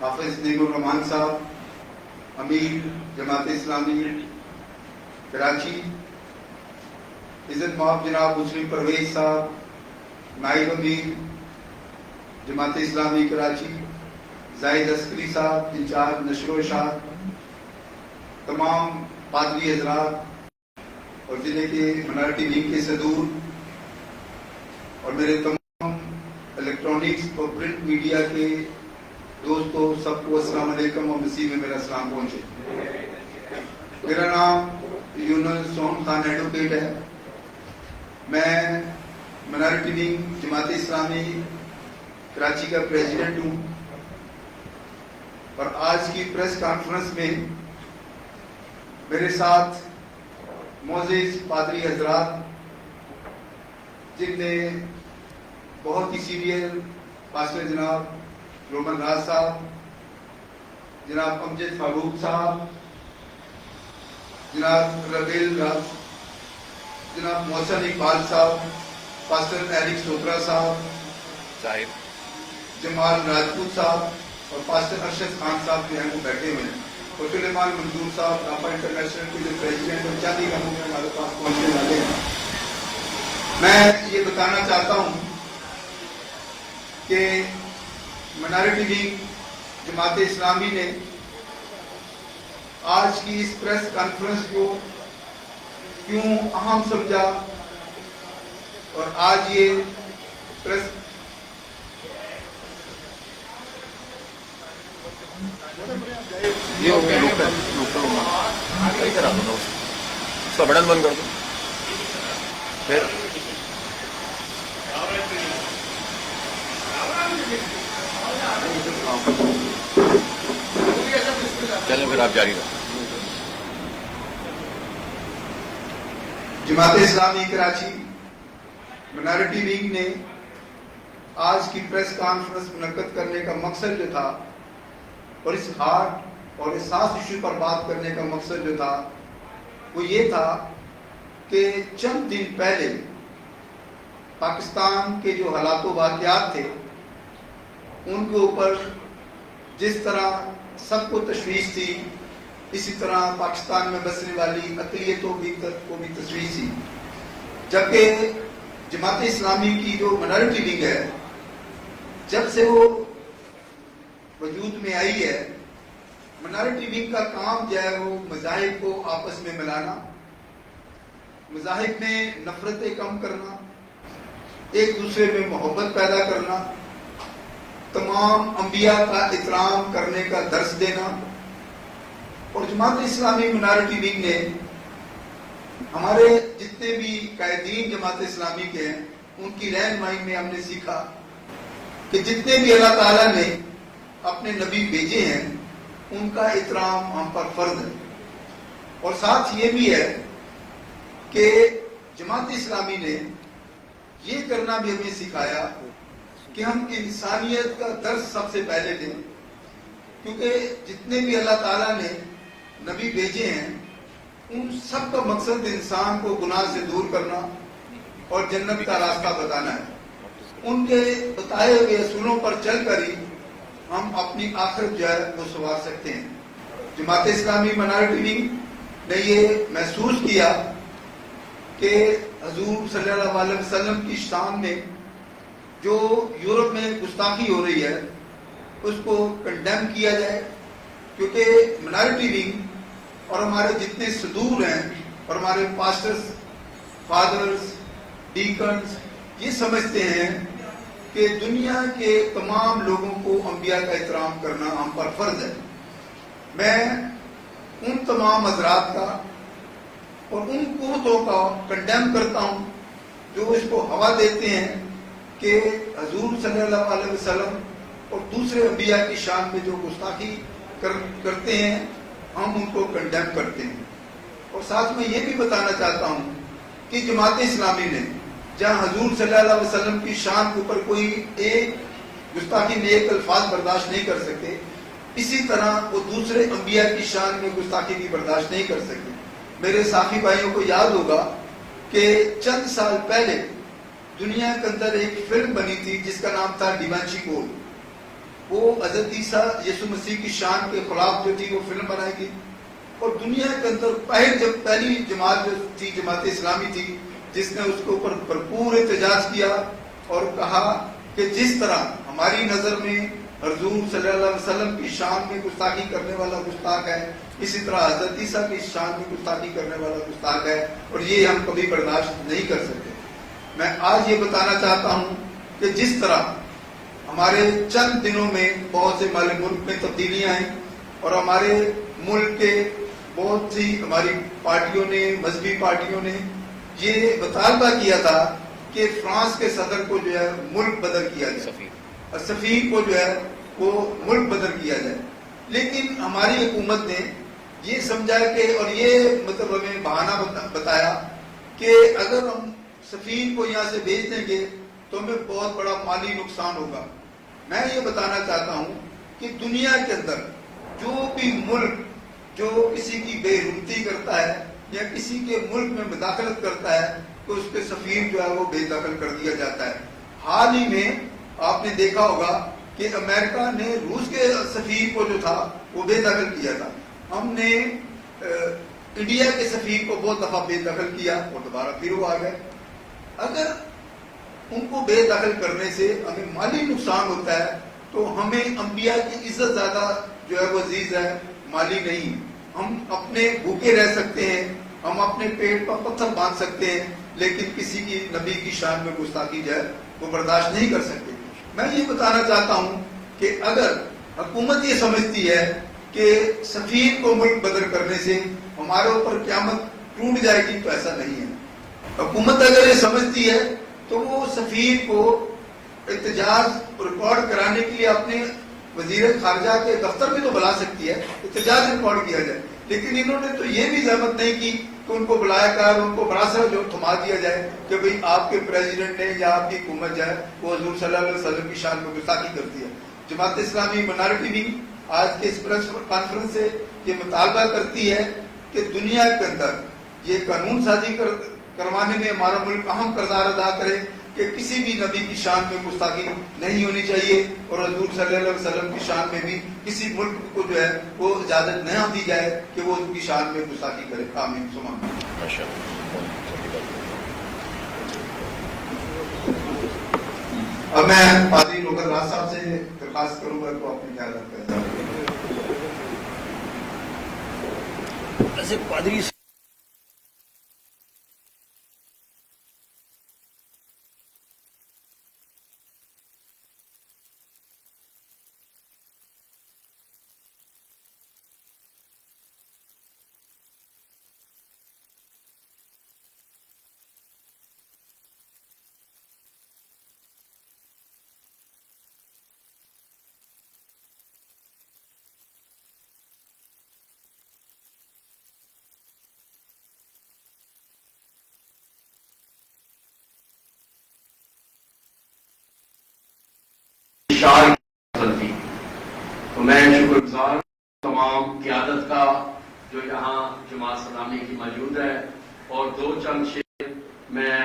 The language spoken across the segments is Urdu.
حافظ نعیم الرحمان صاحب, امیر جماعت اسلامی کراچی, عزت مآب جناب مسلم پرویز صاحب, نائب امیر جماعت اسلامی کراچی, زاہد عسکری صاحب انچارج نشر و اشاعت, تمام پادری حضرات اور ضلع کے منارٹی ونگ کے صدور اور میرے تمام الیکٹرانکس اور پرنٹ میڈیا کے دوستوں, سب کو السلام علیکم اور مسیح میں میرا سلام پہنچے. میرا نام یونس سون خان ایڈوکیٹ ہے. میں منارٹی ونگ جماعت اسلامی کراچی کا پریزیڈنٹ ہوں اور آج کی پریس کانفرنس میں میرے ساتھ معزز پادری حضرات, جن نے بہت ہی سینئر پاسٹر جناب رومن راج صاحب, جناب امجد فاروق صاحب, جناب ربیل راج, جناب محسن اقبال صاحب, پاسٹر ایرک سوترا صاحب, جمال راجپوت صاحب اور پاسٹر ارشد خان صاحب جو ہیں وہ بیٹھے ہوئے ہیں, اور سلیمان منظور صاحب رافا انٹرنیشنل کے جو پریزیڈنٹ اور چاندی کا مجھے ہمارے پاس پہنچنے والے ہیں. میں یہ بتانا چاہتا ہوں کہ منارٹی ونگ جماعت اسلامی نے آج کی اس پریس کانفرنس کو کیوں اہم سمجھا اور آج یہ پریس اس کا بٹن بند کر دو. پھر چلیں, پھر آپ جاری رکھیں. جماعت اسلامی کراچی منارٹی ونگ نے آج کی پریس کانفرنس منعقد کرنے کا مقصد جو تھا اور اس ہارٹ اور حساس ایشو پر بات کرنے کا مقصد جو تھا وہ یہ تھا کہ چند دن پہلے پاکستان کے جو حالات و واقعات تھے ان کے اوپر جس طرح سب کو تشویش تھی, اسی طرح پاکستان میں بسنے والی اقلیتوں کو بھی تشویش تھی. جبکہ جماعت اسلامی کی جو منارٹی ونگ ہے, جب سے وہ وجود میں آئی ہے, منارٹی ونگ کا کام جو ہے وہ مذاہب کو آپس میں ملانا, مذاہب میں نفرتیں کم کرنا, ایک دوسرے میں محبت پیدا کرنا, تمام انبیاء کا احترام کرنے کا درس دینا. اور جماعت اسلامی منارٹی ونگ نے ہمارے جتنے بھی قائدین جماعت اسلامی کے ہیں ان کی رہنمائی میں ہم نے سیکھا کہ جتنے بھی اللہ تعالیٰ نے اپنے نبی بھیجے ہیں ان کا احترام ہم پر فرض ہے. اور ساتھ یہ بھی ہے کہ جماعت اسلامی نے یہ کرنا بھی ہمیں سکھایا کہ ہم انسانیت کا درس سب سے پہلے دیں, کیونکہ جتنے بھی اللہ تعالیٰ نے نبی بھیجے ہیں ان سب کا مقصد انسان کو گناہ سے دور کرنا اور جنت کا راستہ بتانا ہے. ان کے بتائے ہوئے اصولوں پر چل کر ہی ہم اپنی آخرت جو ہے وہ سنوار سکتے ہیں. جماعت اسلامی منارٹی ونگ نے یہ محسوس کیا کہ حضور صلی اللہ علیہ وسلم کی شان میں جو یورپ میں گستاخی ہو رہی ہے اس کو کنڈیم کیا جائے, کیونکہ منارٹی ونگ اور ہمارے جتنے صدور ہیں اور ہمارے پاسٹرز, فادرز, ڈیکنز یہ سمجھتے ہیں کہ دنیا کے تمام لوگوں کو انبیاء کا احترام کرنا ہم پر فرض ہے. میں ان تمام حضرات کا اور ان قوتوں کا کنڈیم کرتا ہوں جو اس کو ہوا دیتے ہیں کہ حضور صلی اللہ علیہ وسلم اور دوسرے انبیاء کی شان میں جو گستاخی کرتے ہیں ہم ان کو کنڈیم کرتے ہیں. اور ساتھ میں یہ بھی بتانا چاہتا ہوں کہ جماعت اسلامی نے جہاں حضور صلی اللہ علیہ وسلم کی شان کے اوپر کوئی ایک گستاخی نیک الفاظ برداشت نہیں کر سکتے, اسی طرح وہ دوسرے انبیاء کی شان میں گستاخی بھی برداشت نہیں کر سکتے. میرے ساتھی بھائیوں کو یاد ہوگا کہ چند سال پہلے دنیا کے اندر ایک فلم بنی تھی جس کا نام تھا ڈیوانچی کوڈ, وہ حضرت عیسیٰ یسوع مسیح کی شان کے خلاف جو تھی وہ فلم بنائے گی. اور دنیا کے اندر پہلی جماعت جو تھی جماعت اسلامی تھی جس نے اس کے اوپر بھرپور احتجاج کیا اور کہا کہ جس طرح ہماری نظر میں حضور صلی اللہ علیہ وسلم کی شان میں گستاخی کرنے والا گستاخ ہے، اسی طرح حضرت عیسیٰ کی شان میں گستاخی کرنے والا گستاخ ہے، اور یہ ہم کبھی برداشت نہیں کر سکتے. میں آج یہ بتانا چاہتا ہوں کہ جس طرح ہمارے چند دنوں میں بہت سے ہمارے ملک میں تبدیلیاں آئیں اور ہمارے ملک کے بہت سی ہماری پارٹیوں نے، مذہبی پارٹیوں نے یہ مطالبہ کیا تھا کہ فرانس کے صدر کو جو ہے ملک بدل کیا جائے اور سفیر کو جو ہے وہ ملک بدل کیا جائے. لیکن ہماری حکومت نے یہ سمجھا کہ اور یہ مطلب ہمیں بہانہ بتایا کہ اگر ہم سفیر کو یہاں سے بھیج دیں گے تو ہمیں بہت بڑا مالی نقصان ہوگا. میں یہ بتانا چاہتا ہوں کہ دنیا کے اندر جو بھی ملک جو کسی کی بے حرمتی کرتا ہے یا کسی کے ملک میں مداخلت کرتا ہے تو اس کے سفیر جو ہے وہ بے دخل کر دیا جاتا ہے. حال ہی میں آپ نے دیکھا ہوگا کہ امریکہ نے روس کے سفیر کو جو تھا وہ بے دخل کیا تھا. ہم نے انڈیا کے سفیر کو بہت دفعہ بے دخل کیا اور دوبارہ پھر وہ آ گئے. اگر ان کو بے دخل کرنے سے ہمیں مالی نقصان ہوتا ہے تو ہمیں انبیاء کی عزت زیادہ جو ہے وہ عزیز ہے، مالی نہیں. ہم اپنے بھوکے رہ سکتے ہیں، ہم اپنے پیٹ پر پتھر باندھ سکتے ہیں، لیکن کسی کی نبی کی شان میں گستاخی جو ہے وہ برداشت نہیں کر سکتے. میں یہ بتانا چاہتا ہوں کہ اگر حکومت یہ سمجھتی ہے کہ سفیر کو ملک بدل کرنے سے ہمارے اوپر قیامت ٹوٹ جائے گی تو ایسا نہیں ہے. حکومت اگر یہ سمجھتی ہے تو وہ سفیر کو احتجاج ریکارڈ کرانے کے لیے اپنے وزیر خارجہ کے دفتر میں تو بلا سکتی ہے، احتجاج ریکارڈ کیا جائے. لیکن انہوں نے تو یہ بھی زحمت نہیں کی کہ ان کو بلایا کر ان کو بڑا سا جو تھما دیا جائے کہ بھئی آپ کے پریزیڈنٹ نے یا آپ کی حکومت جو ہے وہ حضور صلی اللہ علیہ وسلم کی شان میں گستاخی کرتی ہے. جماعت اسلامی مائنارٹی بھی آج کے اس پریس کانفرنس سے یہ مطالبہ کرتی ہے کہ دنیا کے اندر یہ قانون سازی کروانے میں ہمارا ملک اہم کردار ادا کرے کہ کسی بھی نبی کی شان میں گستاخی نہیں ہونی چاہیے اور حضور صلی اللہ علیہ وسلم کی شان میں بھی کسی ملک کو جو ہے وہ اجازت نہ دی جائے کہ وہ ان کی شان میں گستاخی کرے. آمین ثم آمین. اب میں پادری روگر راز صاحب سے درخواست کروں گا تو اپنی قیادت کا اظہار کریں. ایسے پادری تھی تو میں شکر گزار تمام قیادت کا جو یہاں جماعت اسلامی کی موجود ہے، اور دو چند شعر میں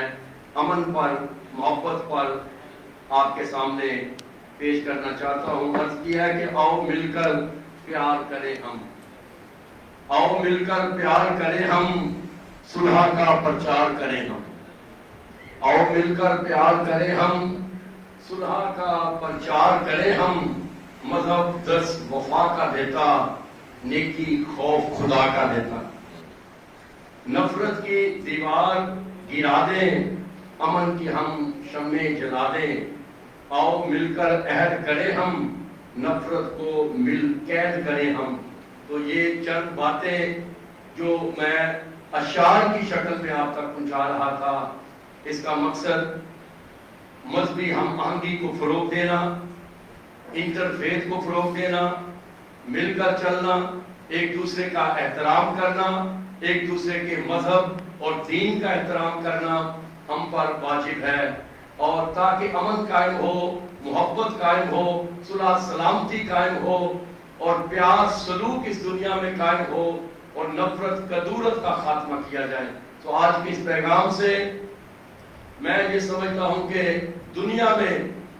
امن پر، محبت پر آپ کے سامنے پیش کرنا چاہتا ہوں. عرض کیا ہے کہ آؤ مل کر پیار کریں ہم، آؤ مل کر پیار کریں ہم، صلح کا پرچار کریں ہم. آؤ مل کر پیار کریں ہم، صلح کا پرچار کریں ہم. مذہب درس وفا کا دیتا، نیکی خوف خدا کا دیتا. نفرت کی دیوار گرا دیں، امن کی ہم شمع جلا دیں. آؤ مل کر عہد کریں ہم، نفرت کو مل قید کریں ہم. تو یہ چند باتیں جو میں اشعار کی شکل میں آپ تک پہنچا رہا تھا، اس کا مقصد مذہبی ہم آہنگی کو فروغ دینا، انٹرفیتھ کو فروغ دینا، مل کر چلنا، ایک دوسرے کا احترام کرنا، ایک دوسرے کے مذہب اور دین کا احترام کرنا ہم پر واجب ہے. اور تاکہ امن قائم ہو، محبت قائم ہو، صلح سلامتی قائم ہو اور پیار سلوک اس دنیا میں قائم ہو اور نفرت کدورت کا خاتمہ کیا جائے. تو آج کے اس پیغام سے میں یہ سمجھتا ہوں کہ دنیا میں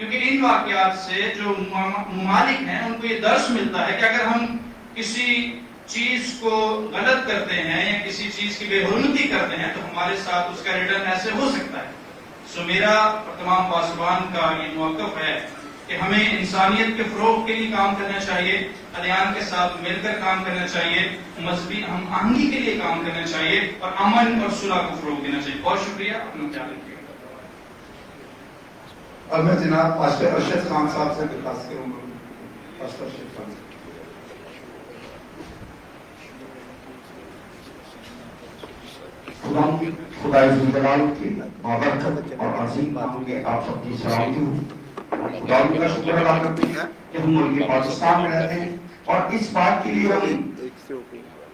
کیونکہ ان واقعات سے جو ممالک ہیں ان کو یہ درس ملتا ہے کہ اگر ہم کسی چیز کو غلط کرتے ہیں یا کسی چیز کی بے حرمتی کرتے ہیں تو ہمارے ساتھ اس کا ریٹرن ایسے ہو سکتا ہے. سو میرا اور تمام پاسبان کا یہ موقف ہے کہ ہمیں انسانیت کے فروغ کے لیے کام کرنا چاہیے, ادیان کے ساتھ مل کر کام کرنا چاہیے, مذہبی ہم آہنگی کے لیے کام کرنا چاہیے اور امن اور صلح کو فروغ دینا چاہیے. بہت شکریہ, اپنا خیال رکھیے. اب میں جناب پاسٹر ارشد خان صاحب سے درخواست کروں گا. پاسٹر ارشد خان خدا ذوالجلال کی بابرکت اور عظیم نام کے آپ سب کی سلامتی ہو. خدا کا شکر ادا کرتے ہیں کہ ہم ملک پاکستان میں رہتے ہیں اور اس بات کے لیے ہم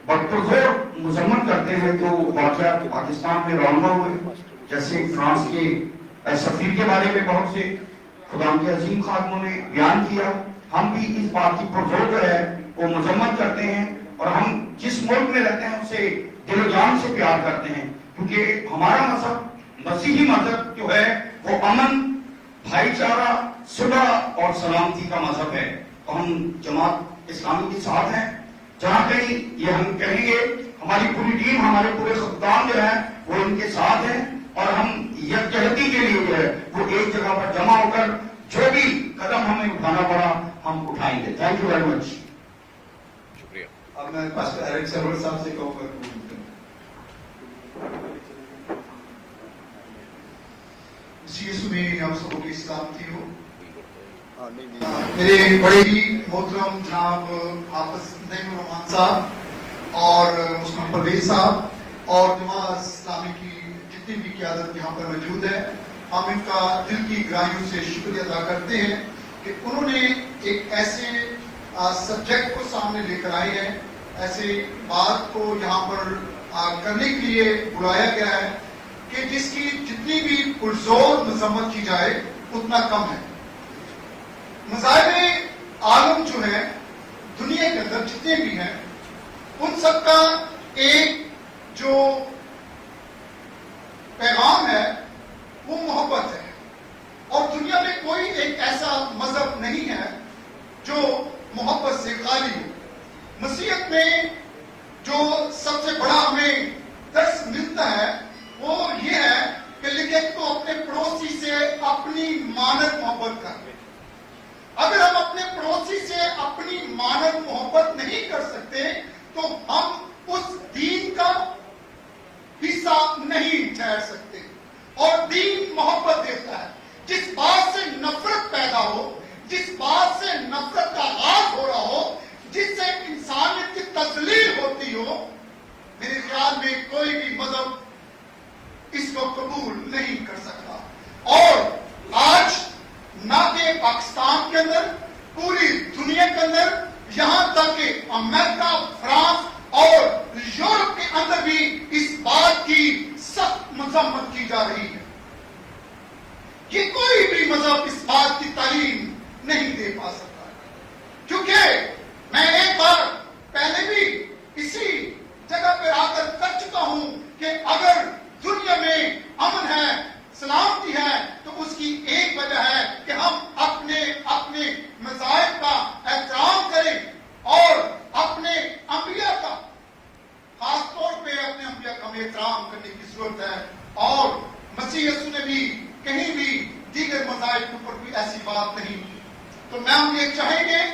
بطور مذمت کرتے ہیں جو واقعات پاکستان میں رونما ہوئے, جیسے فرانس کے سفیر کے بارے میں بہت سے خدا کے عظیم خادموں نے بیان کیا. ہم بھی اس بات کی پرزور جو ہے وہ مذمت کرتے ہیں اور ہم جس ملک میں رہتے ہیں اسے دل و جان سے پیار کرتے ہیں, کیونکہ ہمارا مذہب مسیحی مذہب جو ہے وہ امن, بھائی چارہ, صلح اور سلامتی کا مذہب ہے. اور ہم جماعت اسلامی کے ساتھ ہیں. جہاں کہیں یہ ہم کہیں گے ہماری پوری ٹیم, ہمارے پورے خدام جو ہے وہ ان کے ساتھ ہیں اور ہم یکجہتی کے لیے جو ہے وہ ایک جگہ پر جمع ہو کر جو بھی قدم ہمیں اٹھانا پڑا ہم اٹھائیں گے. Thank you very much. شکریہ. اب میں پاسٹر ایرک سرور صاحب سے کہوں گا. مسیح یسوع میں آپ سب کی سلامتی ہو. میرے بڑے ہی محترم جناب حافظ نعیم الرحمان صاحب اور مسلم پرویز صاحب اور جماعت اسلامی کی جتنی بھی قیادت یہاں پر موجود ہے, ہم ان کا دل کی گہرائیوں سے شکریہ ادا کرتے ہیں کہ انہوں نے ایک ایسے سبجیکٹ کو سامنے لے کر آئے ہیں, ایسے بات کو یہاں پر کرنے کے لیے بلایا گیا ہے کہ جس کی جتنی بھی پرزور مذمت کی جائے اتنا کم ہے. مذاہب عالم جو ہے دنیا کے اندر جتنے بھی ہیں ان سب کا ایک جو پیغام ہے وہ محبت ہے, اور دنیا میں کوئی ایک ایسا مذہب نہیں ہے جو محبت سے خالی ہو. مسیحیت میں جو سب سے بڑا ہمیں درس ملتا ہے وہ یہ ہے کہ لیکن تو اپنے پڑوسی سے اپنی مانت محبت کر لے. اگر ہم اپنے پڑوسی سے اپنی مانت محبت نہیں کر سکتے تو ہم اس دین کا حصہ نہیں ٹھہر سکتے. اور دین محبت دیتا ہے. جس بات سے نفرت پیدا ہو, جس بات سے نفرت کا آغاز ہو رہا ہو, جس سے انسانیت کی تذلیل ہوتی ہو, میرے خیال میں کوئی بھی مذہب اس کو قبول نہیں کر سکتا. اور آج نہ کہ پاکستان کے اندر, پوری دنیا کے اندر, یہاں تک کہ امریکہ, فرانس اور یورپ کے اندر بھی اس بات کی سخت مذمت کی جا رہی ہے. یہ کوئی بھی مذہب اس بات کی تعلیم نہیں دے پا سکتا, کیونکہ میں ایک بار پہلے بھی اسی جگہ پہ آ کر چکا ہوں کہ اگر دنیا میں امن ہے, سلامتی ہے, تو اس کی ایک وجہ ہے کہ ہم اپنے مذاہب کا احترام کریں اور اپنے انبیاء کا, خاص طور پہ اپنے انبیاء کا احترام کرنے کی ضرورت ہے. اور مسیح یسوع نے بھی کہیں بھی دیگر مذاہب کے اوپر بھی ایسی بات نہیں کی. تو میں ہم یہ چاہیں گے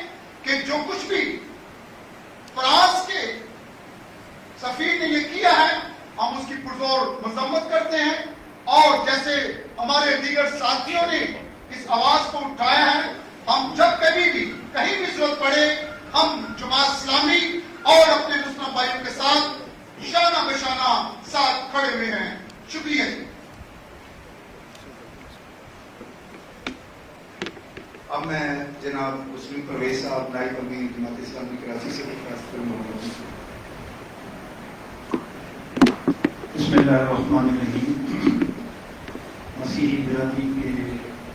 کہ جو کچھ بھی فرانس کے سفیر نے یہ کیا ہے ہم اس کی پرزور مذمت کرتے ہیں, اور جیسے ہمارے دیگر ساتھیوں نے اس آواز کو اٹھایا ہے, ہم جب کبھی بھی کہیں بھی ضرورت پڑے ہم جماعت اسلامی اور اپنے مسلم بھائیوں کے ساتھ شانہ بشانہ ساتھ کھڑے ہوئے ہیں. شکریہ. اب میں جناب مسلم پرویز صاحب نائب امیر جماعت اسلامی کراچی سے درخواست کروں گا. بسم اللہ الرحمن الرحیم. مسیحی برادری کے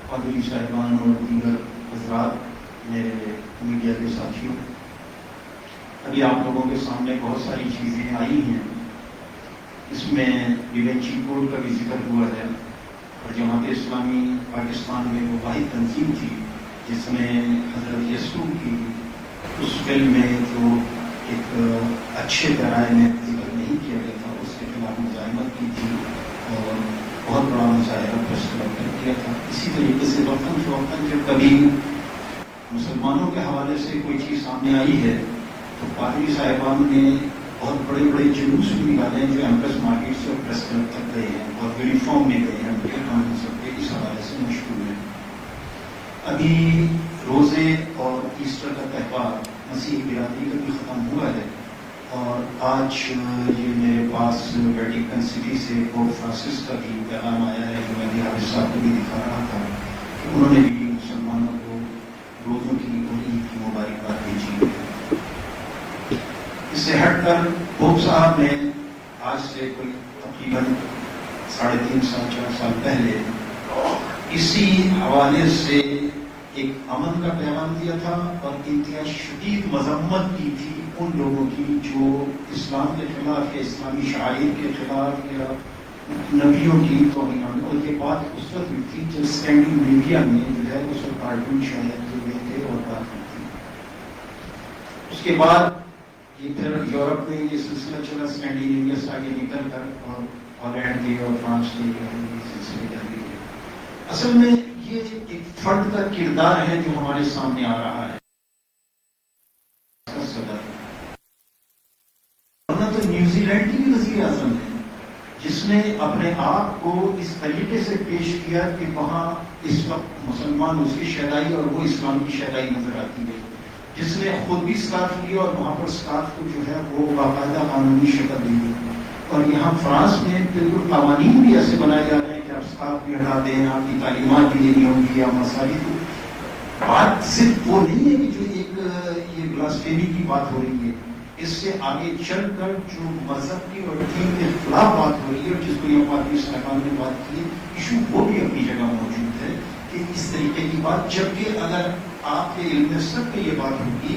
پادری صاحبان اور دیگر حضرات, میرے میڈیا کے ساتھیوں, ابھی آپ لوگوں کے سامنے بہت ساری چیزیں آئی ہیں. اس میں ڈیوینچی کوڈ کا بھی ذکر ہوا ہے اور جماعت اسلامی پاکستان میں وہ واحد تنظیم تھی جس نے حضرت یسوع کی اس فلم میں جو ایک اچھے پیرائے میں ذکر نہیں کیا گیا تھا اس کے خلاف مزاحمت کی تھی اور بہت بڑا مظاہرہ پریس کلب کر کیا تھا. اسی طریقے سے وقتاً فوقتاً جب کبھی مسلمانوں کے حوالے سے کوئی چیز سامنے آئی ہے تو پادری صاحبان نے بہت بڑے بڑے جلوس بھی نکالے ہیں جو ایمپریس مارکیٹ سے اور پریس کلب تک گئے ہیں اور یونیفارم میں گئے ہیں. ان کے کام سب کے اس حوالے سے مشہور ہیں. ابھی روزے اور ایسٹر کا تہوار مسیح برادری کا بھی ختم ہوا ہے اور آج یہ میرے پاس ویٹیکن سٹی سے پوپ فرانسس کا بھی پیغام آیا ہے جو میں نے حافظ صاحب کو بھی دکھا رہا تھا کہ انہوں نے بھی مسلمانوں کو روزوں کی اور عید کی مبارکباد بھیجی ہے. اس سے ہٹ کر پوپ صاحب نے آج سے کوئی تقریباً 3.5 سال 4 سال پہلے اسی حوالے سے ایک امن کا پیغام دیا تھا اور انتہائی شدید مذمت کی تھی ان لوگوں کی جو اسلام کے خلاف یا اسلامی شعائر کے خلاف یا نبیوں کی توہین. اور یہ بات اس وقت بھی تھی جب اسٹینڈنگ میڈیا میں جو ہے اس وقت کارٹون شاید جو ہوئے تھے اور بات ہوئی تھی. اس کے بعد یہ پھر یورپ میں یہ سلسلہ چلا اسکینڈینیویا سے آگے نکل کر اور ہالینڈ کے اور فرانس کے سلسلے جاری ہوئے. اصل میں یہ ایک فرد کا کردار ہے جو ہمارے سامنے آ رہا ہے. ورنہ تو نیوزی لینڈ کی بھی وزیر اعظم ہے جس نے اپنے آپ کو اس طریقے سے پیش کیا کہ وہاں اس وقت مسلمان اس کی شہدائی اور وہ اسلام کی شہدائی نظر آتی ہے. جس نے خود بھی سکارف لیا اور وہاں پر سکارف کو جو ہے وہ باقاعدہ قانونی شکل دی. اور یہاں فرانس میں بالکل قوانین بھی ایسے بنائے جا رہے ہیں کہ آپ سکارف بھی ہٹا دیں, آپ کی تعلیمات بھی دینی ہوں گی یا مساجد. بات صرف وہ نہیں ہے کہ جو ایک یہ بلاسفیمی کی بات ہو رہی ہے, اس سے آگے چل کر جو مذہب کی اور دین کے خلاف بات ہو رہی ہے اور جس کو یہ پادری صاحبان نے بات کی ایشو وہ بھی اپنی جگہ موجود ہے کہ اس طریقے کی بات. جبکہ اگر آپ کے علم میں سب کو یہ بات ہوگی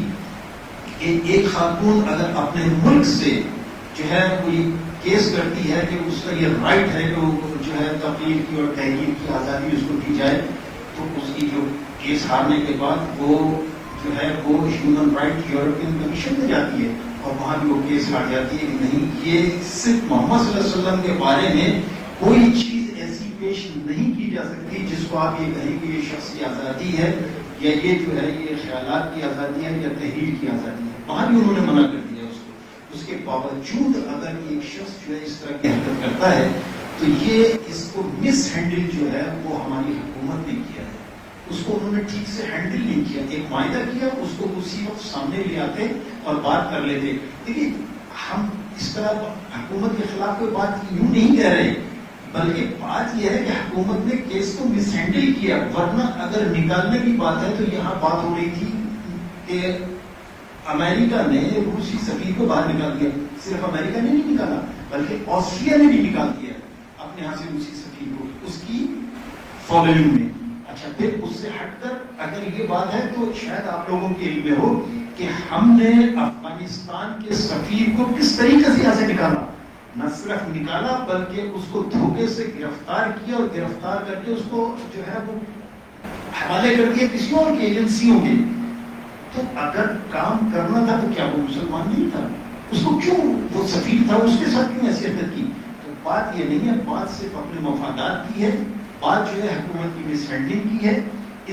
کہ ایک خاتون اگر اپنے ملک سے جو ہے کوئی کیس کرتی ہے کہ اس کا یہ رائٹ ہے کہ جو ہے تقریر کی اور تحریر کی آزادی اس کو دی جائے, تو اس کی جو کیس ہارنے کے بعد وہ جو ہے وہ ہیومن رائٹ یورپین کمیشن میں جاتی ہے اور وہاں بھی وہ کیس ہار جاتی ہے کہ نہیں, یہ صرف محمد صلی اللہ علیہ وسلم کے بارے میں کوئی چیز ایسی پیش نہیں کی جا سکتی جس کو آپ یہ کہیں کہ یہ شخص کی آزادی ہے یا یہ جو ہے یہ خیالات کی آزادی ہے یا تحریر کی آزادی ہے. وہاں بھی انہوں نے منع کر دیا اس کو. اس کے باوجود اگر ایک شخص جو ہے اس طرح کی حرکت کرتا ہے تو یہ اس کو مس ہینڈل جو ہے وہ ہماری حکومت نے کیا ہے. اس کو انہوں نے ٹھیک سے ہینڈل نہیں کیا. ایک معاہدہ کیا, اس کو اسی وقت سامنے لے آتے اور بات کر لیتے. دیکھیے ہم اس طرح حکومت کے خلاف کوئی بات یوں نہیں کہہ رہے, بلکہ بات یہ ہے کہ حکومت نے کیس کو مس ہینڈل کیا. ورنہ اگر نکالنے کی بات ہے تو یہاں بات ہو رہی تھی کہ امریکہ نے روسی سفیر کو باہر نکال دیا. صرف امریکہ نے نہیں نکالا بلکہ آسٹریا نے بھی نکال دیا اپنے یہاں سے روسی سفیر کو اس کی فالوئنگ میں. اچھا پھر اس سے ہٹ کر اگر یہ بات ہے تو شاید آپ لوگوں کے علم میں ہو کہ ہم نے افغانستان کے سفیر کو کس طریقے سے یہاں سے نکالا. نہ صرف نکالا بلکہ اس کو دھوکے سے گرفتار کیا اور گرفتار کر کے اس کو جو ہے وہ حوالے کر دیا کسی اور کی ایجنسیوں کے. تو اگر کام کرنا تھا تو کیا وہ مسلمان نہیں تھا؟ اس کو کیوں وہ سفیر تھا اس کے ساتھ کیوں ایسی حرکت کی؟ تو بات یہ نہیں ہے, بات صرف اپنے مفادات کی ہے, بات جو ہے حکومت کی مس ہینڈلنگ کی ہے.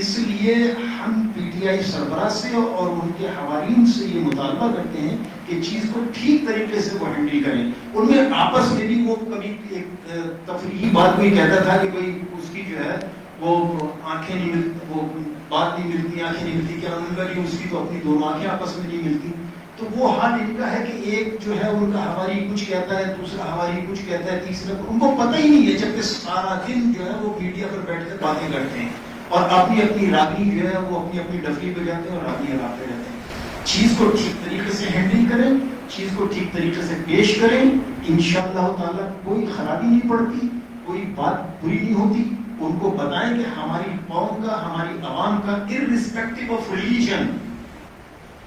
اس لیے ہم پی ٹی آئی سربراہ سے اور ان کے حوالین سے یہ مطالبہ کرتے ہیں کہ چیز کو ٹھیک طریقے سے وہ ہینڈل کریں. ان میں آپس میں بھی وہ کبھی ایک تفریحی بات کوئی کہتا تھا کہ کوئی اس کی جو ہے وہ آنکھیں نہیں ملتی, وہ بات نہیں ملتی, آنکھیں نہیں ملتی. کیا ان کا نہیں, اس کی تو اپنی دونوں آنکھیں آپس میں نہیں ملتی. تو وہ حال ان کا ہے کہ ایک جو ہے ان کا حوالی کچھ کہتا ہے, دوسرا حوالی کچھ کہتا ہے, تیسرا ان کو پتہ ہی نہیں ہے. جبکہ سارا دن جو ہے وہ میڈیا پر بیٹھ کر باتیں کرتے ہیں اور اپنی اپنی راگنی جو ہے وہ اپنی اپنی ڈفلی بجاتے ہیں اور راگنی ہراتے رہتے ہیں. چیز کو ٹھیک طریقے سے ہینڈل کریں, چیز کو ٹھیک طریقے سے پیش کریں, انشاءاللہ تعالیٰ کوئی خرابی نہیں پڑتی, کوئی بات بری نہیں ہوتی. ان کو بتائیں کہ ہماری قوم کا, ہماری عوام کا irrespective of religion,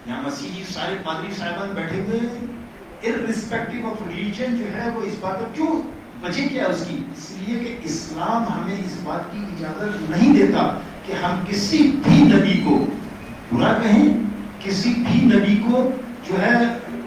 یہاں مسیحی سارے پادری صاحبان بیٹھے ہوئے ہیں, irrespective of religion جو ہے وہ اس بات پر کیوں وجہ کیا ہے اس کی؟ اس لیے کہ اسلام ہمیں اس بات کی اجازت نہیں دیتا کہ ہم کسی بھی نبی کو برا کہیں، کسی بھی نبی کو جو ہے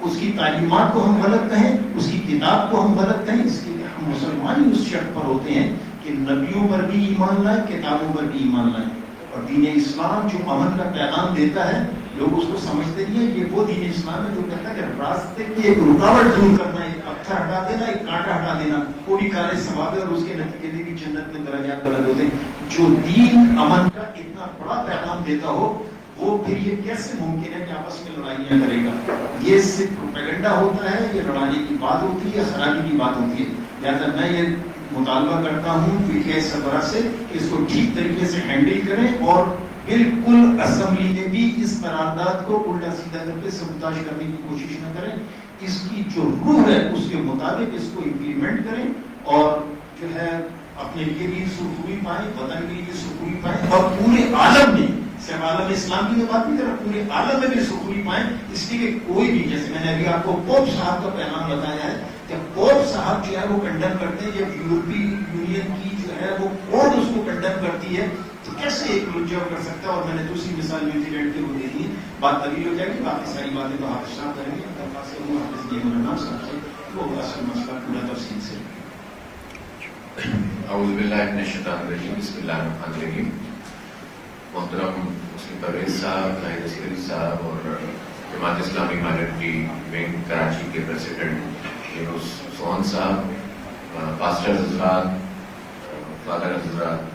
اس کی تعلیمات کو ہم غلط کہیں، اس کی کتاب کو ہم غلط کہیں. اس لیے ہم مسلمان ہی اس شرط پر ہوتے ہیں کہ نبیوں پر بھی ایمان لائیں، کتابوں پر بھی ایمان لائیں. اور دین اسلام جو امن کا پیغام دیتا ہے، لوگ اس کو سمجھتے نہیں ہیں. یہ وہ دین اسلام ہے جو کہتا ہے کہ راستے کی ایک رکاوٹ دور کرنا، ایک پتھر ہٹا دینا، ایک کانٹا ہٹا دینا، وہ بھی کارے ثواب ہے اور اس کے نتیجے بھی جنت میں درجات بلند ہوتے ہیں. جو دین امن کا اتنا بڑا پیغام دیتا ہو، وہ پھر یہ کیسے ممکن ہے کہ آپس میں لڑائیاں کرے گا؟ یہ صرف پروپیگنڈا ہوتا ہے، یہ لڑانے کی بات ہوتی ہے، خرابی کی بات ہوتی ہے. لہٰذا میں یہ مطالبہ کرتا ہوں کہ سربراہ سے اس کو ٹھیک طریقے سے ہینڈل کریں اور بالکل اسمبلی میں بھی اس قرارداد کو الٹا سیدھا کر کے سبوتاژ کرنے کی کوشش نہ کریں. اس کی جو روح ہے اس کے مطابق اس کو امپلیمنٹ کریں اور جو ہے اپنے لیے بھی سرخروئی پائیں، وطن کے لیے سرخروئی پائیں اور پورے عالم میں، صرف عالم اسلام کی بات نہیں کر رہا، پورے عالم میں بھی سرخروئی پائیں. اس لیے کہ کوئی بھی، جیسے میں نے ابھی آپ کو پوپ صاحب کا پیغام بتایا ہے کہ پوپ صاحب جو ہے وہ کنڈم کرتے ہیں. جب یورپی یونین کی جو ہے وہ کوڈ اس کو کنڈم کرتی ہے تو کیسے ایک لجا کر سکتا ہے؟ اور میں نے دوسری مثال نیوزی لینڈ کی وہ دے دی. بات طویل ہو جائے گی، باقی ساری باتیں تو حافظ صاحب کریں گے. درخواست کروں حافظ جی مولانا صاحب سے وہ اصل مسئلہ پورا تفصیل سے. اعوذ باللہ من الشیطان الرجیم، بسم اللہ الرحمن الرحیم. محترم مسلم پرویز صاحب، زاہد عسکری صاحب اور جماعت اسلامی مائنرٹی ونگ کراچی کے پریزیڈنٹ یونس سوہن صاحب، پاسٹر حضرات، فادر حضرات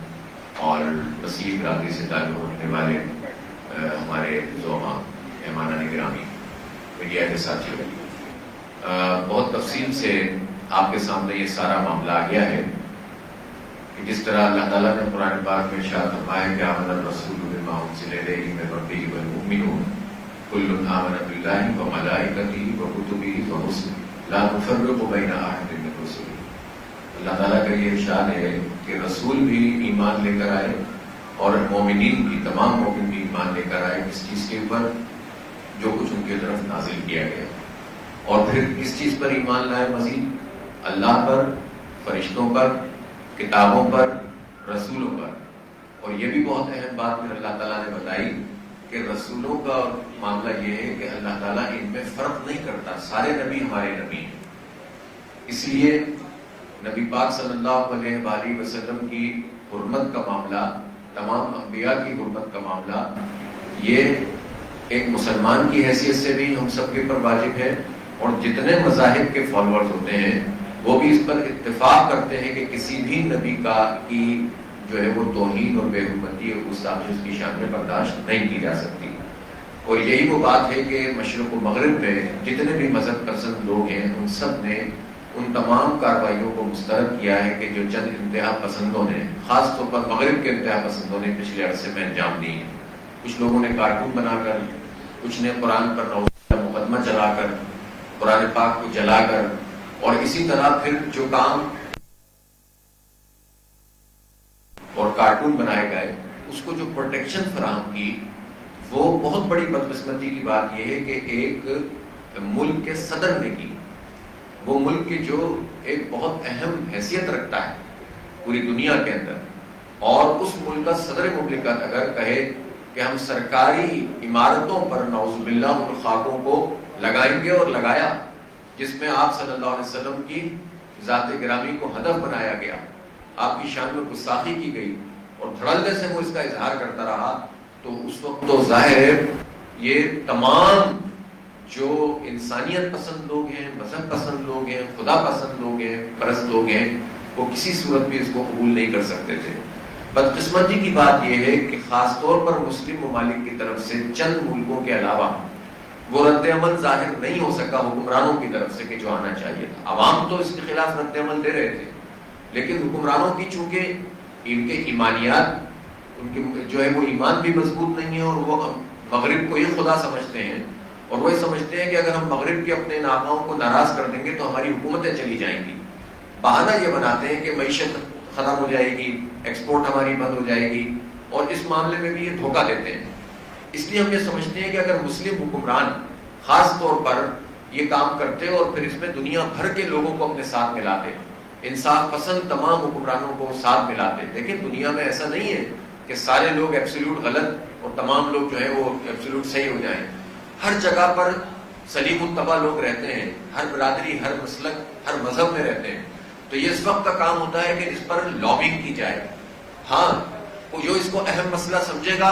اور وسیع برادری سے تعلق رکھنے والے ہمارے زعماء، مہمانان گرامی، میڈیا کے ساتھیوں، بہت تفصیل سے آپ کے سامنے یہ سارا معاملہ آ گیا ہے کہ جس طرح اللہ تعالیٰ نے قرآن پاک میں ارشاد فرمایا کہ آمن الرسول بما انزل الیہ من ربہ والمؤمنون کل آمن باللہ وملائکتہ وکتبہ ورسلہ لا نفرق بین احد من رسلہ. اللہ تعالیٰ کا یہ ارشاد ہے کہ رسول بھی ایمان لے کر آئے اور مومنین بھی، تمام مومن بھی ایمان لے کر آئے اس چیز کے اوپر جو کچھ ان کی طرف نازل کیا گیا، اور پھر اس چیز پر ایمان لائے مزید اللہ پر، فرشتوں پر، کتابوں پر، رسولوں پر. اور یہ بھی بہت اہم بات پھر اللہ تعالیٰ نے بتائی کہ رسولوں کا معاملہ یہ ہے کہ اللہ تعالیٰ ان میں فرق نہیں کرتا، سارے نبی ہمارے نبی ہیں. اس لیے نبی پاک صلی اللہ علیہ وآلہ وسلم کی حرمت کا معاملہ، تمام انبیاء کی حرمت کا معاملہ، یہ ایک مسلمان کی حیثیت سے بھی ہم سب کے پر واجب ہے. اور جتنے مذاہب کے فالوورز ہوتے ہیں وہ بھی اس پر اتفاق کرتے ہیں کہ کسی بھی نبی کی جو ہے وہ توہین اور بے حرمتی اور گستاخی اس کی شان میں برداشت نہیں کی جا سکتی. اور یہی وہ بات ہے کہ مشرق و مغرب میں جتنے بھی مذہب پسند لوگ ہیں ان سب نے ان تمام کارروائیوں کو مسترد کیا ہے کہ جو چند انتہا پسندوں نے، خاص طور پر مغرب کے انتہا پسندوں نے پچھلے عرصے میں انجام دی ہیں. کچھ لوگوں نے کارٹون بنا کر، کچھ نے قرآن پر مقدمہ چلا کر، قرآن پاک کو جلا کر، اور اسی طرح پھر جو کام اور کارٹون بنائے گئے اس کو جو پروٹیکشن فراہم کی، وہ بہت بڑی بدقسمتی کی بات یہ ہے کہ ایک ملک کے صدر نے کی. وہ ملک کی جو ایک بہت اہم حیثیت رکھتا ہے پوری دنیا کے اندر، اور اس ملک کا صدر مملکت اگر کہے کہ ہم سرکاری عمارتوں پر نعوذ باللہ ان خاکوں کو لگائیں گے، اور لگایا جس میں آپ صلی اللہ علیہ وسلم کی ذات گرامی کو ہدف بنایا گیا، آپ کی شان میں گستاخی کی گئی اور دھڑلے سے وہ اس کا اظہار کرتا رہا، تو اس وقت تو ظاہر ہے یہ تمام جو انسانیت پسند لوگ ہیں، مذہب پسند لوگ ہیں، خدا پسند لوگ ہیں، پرست لوگ ہیں، وہ کسی صورت بھی اس کو قبول نہیں کر سکتے تھے. بدقسمتی کی بات یہ ہے کہ خاص طور پر مسلم ممالک کی طرف سے چند ملکوں کے علاوہ وہ رد عمل ظاہر نہیں ہو سکا حکمرانوں کی طرف سے کہ جو آنا چاہیے تھا. عوام تو اس کے خلاف رد عمل دے رہے تھے، لیکن حکمرانوں کی چونکہ ان کے ایمانیات، ان کے جو ہے وہ ایمان بھی مضبوط نہیں ہے، اور وہ مغرب کو یہ خدا سمجھتے ہیں، اور وہ یہ سمجھتے ہیں کہ اگر ہم مغرب کے اپنے آقاؤں کو ناراض کر دیں گے تو ہماری حکومتیں چلی جائیں گی. بہانہ یہ بناتے ہیں کہ معیشت ختم ہو جائے گی، ایکسپورٹ ہماری بند ہو جائے گی، اور اس معاملے میں بھی یہ دھوکہ دیتے ہیں. اس لیے ہم یہ سمجھتے ہیں کہ اگر مسلم حکمران خاص طور پر یہ کام کرتے اور پھر اس میں دنیا بھر کے لوگوں کو اپنے ساتھ ملاتے انصاف پسند تمام حکمرانوں کو ساتھ ملاتے. دیکھیں دنیا میں ایسا نہیں ہے کہ سارے لوگ ایبسولوٹ غلط اور تمام لوگ جو ہے وہ ایبسولوٹ صحیح ہو جائیں. ہر جگہ پر سلیم الطبع لوگ رہتے ہیں، ہر برادری، ہر مسلک، ہر مذہب میں رہتے ہیں. تو یہ اس وقت کا کام ہوتا ہے کہ اس پر لابنگ کی جائے. ہاں وہ جو اس کو اہم مسئلہ سمجھے گا